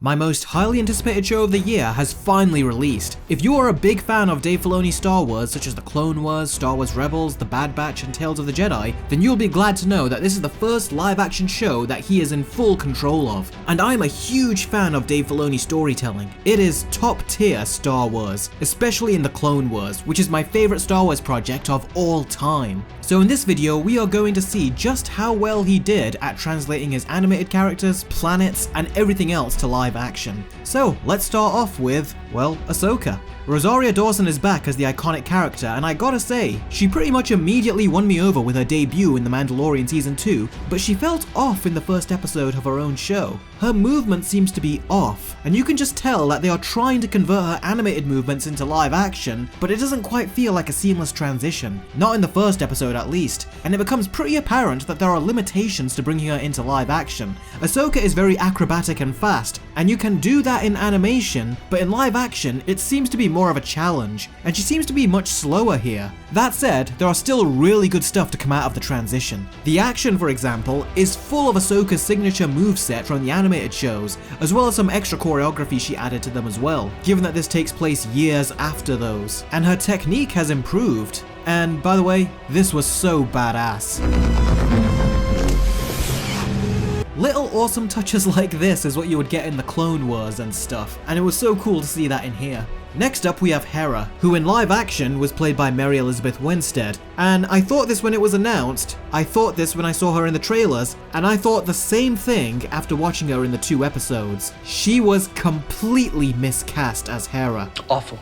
My most highly anticipated show of the year has finally released. If you are a big fan of Dave Filoni's Star Wars, such as The Clone Wars, Star Wars Rebels, The Bad Batch, and Tales of the Jedi, then you'll be glad to know that this is the first live-action show that he is in full control of. And I'm a huge fan of Dave Filoni's storytelling. It is top-tier Star Wars, especially in The Clone Wars, which is my favorite Star Wars project of all time. So in this video, we are going to see just how well he did at translating his animated characters, planets, and everything else to live action. So let's start off with, well, Ahsoka. Rosario Dawson is back as the iconic character, and I gotta say, she pretty much immediately won me over with her debut in The Mandalorian Season 2, but she felt off in the first episode of her own show. Her movement seems to be off, and you can just tell that they are trying to convert her animated movements into live action, but it doesn't quite feel like a seamless transition. Not in the first episode at least, and it becomes pretty apparent that there are limitations to bringing her into live action. Ahsoka is very acrobatic and fast, and you can do that in animation, but in live action it seems to be more of a challenge, and she seems to be much slower here. That said, there are still really good stuff to come out of the transition. The action, for example, is full of Ahsoka's signature moveset from the animated shows, as well as some extra choreography she added to them as well, given that this takes place years after those. And her technique has improved. And by the way, this was so badass. Little awesome touches like this is what you would get in the Clone Wars and stuff, and it was so cool to see that in here. Next up we have Hera, who in live action was played by Mary Elizabeth Winstead, and I thought this when it was announced, I thought this when I saw her in the trailers, and I thought the same thing after watching her in the 2 episodes. She was completely miscast as Hera. Awful.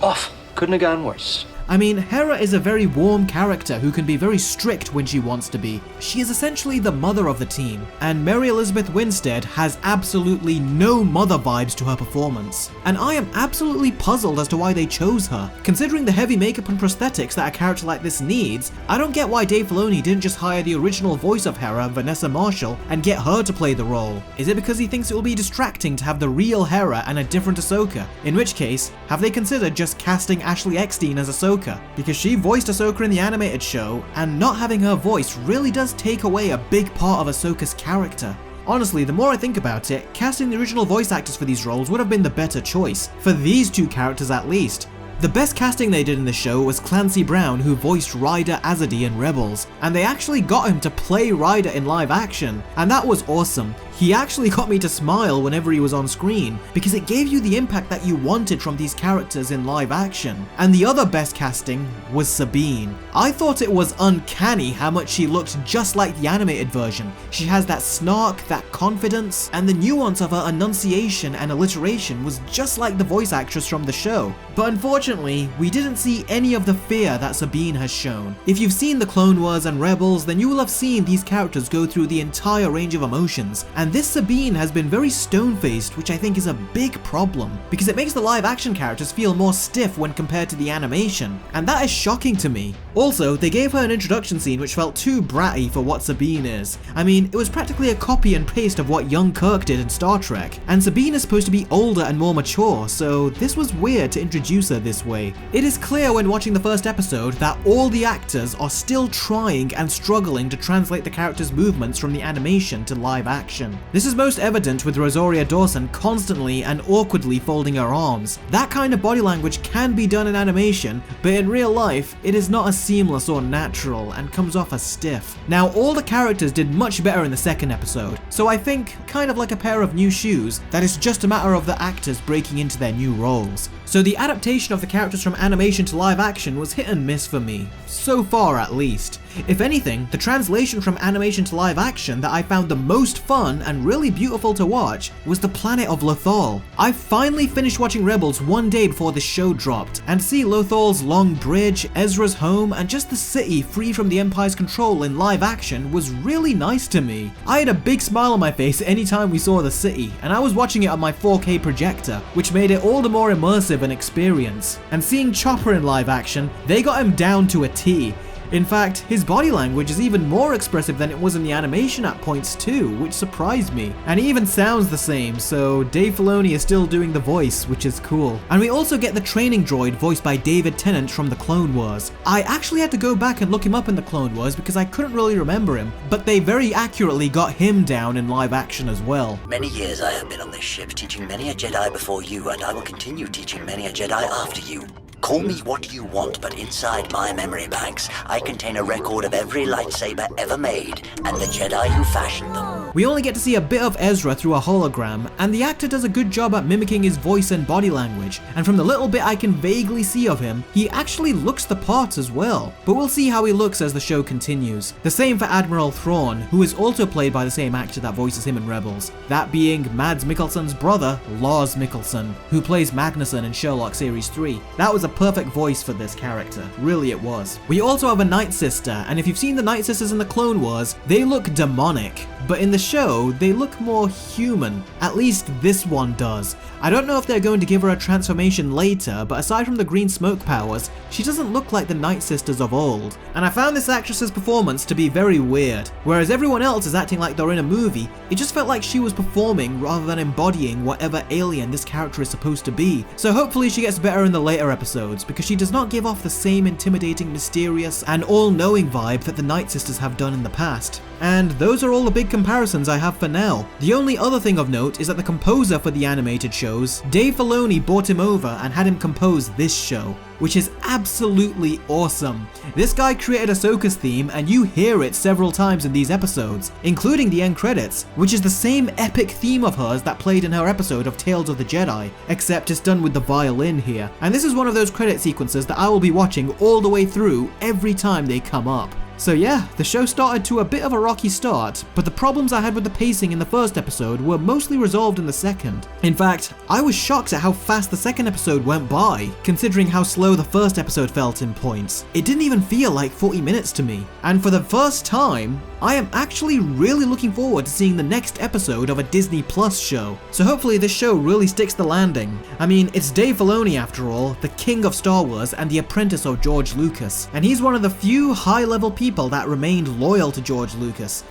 Awful. Couldn't have gone worse. I mean, Hera is a very warm character who can be very strict when she wants to be. She is essentially the mother of the team, and Mary Elizabeth Winstead has absolutely no mother vibes to her performance. And I am absolutely puzzled as to why they chose her. Considering the heavy makeup and prosthetics that a character like this needs, I don't get why Dave Filoni didn't just hire the original voice of Hera, Vanessa Marshall, and get her to play the role. Is it because he thinks it will be distracting to have the real Hera and a different Ahsoka? In which case, have they considered just casting Ashley Eckstein as Ahsoka? Because she voiced Ahsoka in the animated show, and not having her voice really does take away a big part of Ahsoka's character. Honestly, the more I think about it, casting the original voice actors for these roles would have been the better choice, for these 2 characters at least. The best casting they did in the show was Clancy Brown, who voiced Ryder Azadi in Rebels, and they actually got him to play Ryder in live action, and that was awesome. He actually got me to smile whenever he was on screen, because it gave you the impact that you wanted from these characters in live action. And the other best casting was Sabine. I thought it was uncanny how much she looked just like the animated version. She has that snark, that confidence, and the nuance of her enunciation and alliteration was just like the voice actress from the show. But unfortunately, we didn't see any of the fear that Sabine has shown. If you've seen the Clone Wars and Rebels, then you will have seen these characters go through the entire range of emotions, and this Sabine has been very stone-faced, which I think is a big problem, because it makes the live-action characters feel more stiff when compared to the animation, and that is shocking to me. Also, they gave her an introduction scene which felt too bratty for what Sabine is. I mean, it was practically a copy and paste of what young Kirk did in Star Trek, and Sabine is supposed to be older and more mature, so this was weird to introduce her this way. It is clear when watching the first episode that all the actors are still trying and struggling to translate the character's movements from the animation to live action. This is most evident with Rosario Dawson constantly and awkwardly folding her arms. That kind of body language can be done in animation, but in real life, it is not as seamless or natural and comes off as stiff. Now, all the characters did much better in the second episode, so I think, kind of like a pair of new shoes, that it's just a matter of the actors breaking into their new roles. So the adaptation of the characters from animation to live action was hit and miss for me, so far at least. If anything, the translation from animation to live action that I found the most fun and really beautiful to watch was the planet of Lothal. I finally finished watching Rebels one day before the show dropped, and to see Lothal's long bridge, Ezra's home, and just the city free from the Empire's control in live action was really nice to me. I had a big smile on my face anytime we saw the city, and I was watching it on my 4K projector, which made it all the more immersive an experience. And seeing Chopper in live action, they got him down to a T. In fact, his body language is even more expressive than it was in the animation at points too, which surprised me. And he even sounds the same, so Dave Filoni is still doing the voice, which is cool. And we also get the training droid voiced by David Tennant from the Clone Wars. I actually had to go back and look him up in the Clone Wars because I couldn't really remember him, but they very accurately got him down in live action as well. Many years I have been on this ship, teaching many a Jedi before you, and I will continue teaching many a Jedi after you. Call me what you want, but inside my memory banks, I contain a record of every lightsaber ever made, and the Jedi who fashioned them. We only get to see a bit of Ezra through a hologram, and the actor does a good job at mimicking his voice and body language, and from the little bit I can vaguely see of him, he actually looks the part as well. But we'll see how he looks as the show continues. The same for Admiral Thrawn, who is also played by the same actor that voices him in Rebels, that being Mads Mikkelsen's brother, Lars Mikkelsen, who plays Magnussen in Sherlock Series 3. That was a perfect voice for this character, really it was. We also have a Night Sister, and if you've seen the Night Sisters in the Clone Wars, they look demonic, but in the show, they look more human. At least this one does. I don't know if they're going to give her a transformation later, but aside from the green smoke powers, she doesn't look like the Night Sisters of old. And I found this actress's performance to be very weird. Whereas everyone else is acting like they're in a movie, it just felt like she was performing rather than embodying whatever alien this character is supposed to be. So hopefully she gets better in the later episodes, because she does not give off the same intimidating, mysterious, and all-knowing vibe that the Night Sisters have done in the past. And those are all the big comparisons I have for now. The only other thing of note is that the composer for the animated shows, Dave Filoni, brought him over and had him compose this show, which is absolutely awesome. This guy created Ahsoka's theme, and you hear it several times in these episodes, including the end credits, which is the same epic theme of hers that played in her episode of Tales of the Jedi, except it's done with the violin here. And this is one of those credit sequences that I will be watching all the way through every time they come up. So yeah, the show started to a bit of a rocky start, but the problems I had with the pacing in the first episode were mostly resolved in the second. In fact, I was shocked at how fast the second episode went by, considering how slow the first episode felt in points. It didn't even feel like 40 minutes to me. And for the first time, I am actually really looking forward to seeing the next episode of a Disney Plus show. So hopefully this show really sticks the landing. I mean, it's Dave Filoni after all, the king of Star Wars and the apprentice of George Lucas. And he's one of the few high-level people that remained loyal to George Lucas.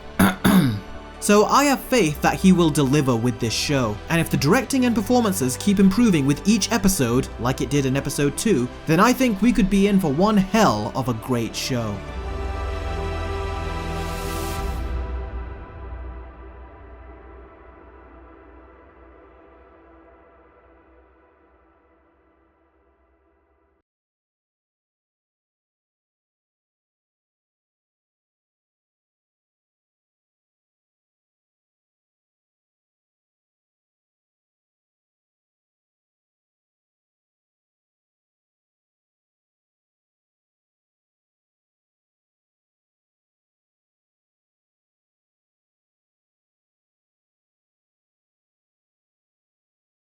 So I have faith that he will deliver with this show, and if the directing and performances keep improving with each episode, like it did in episode 2, then I think we could be in for one hell of a great show.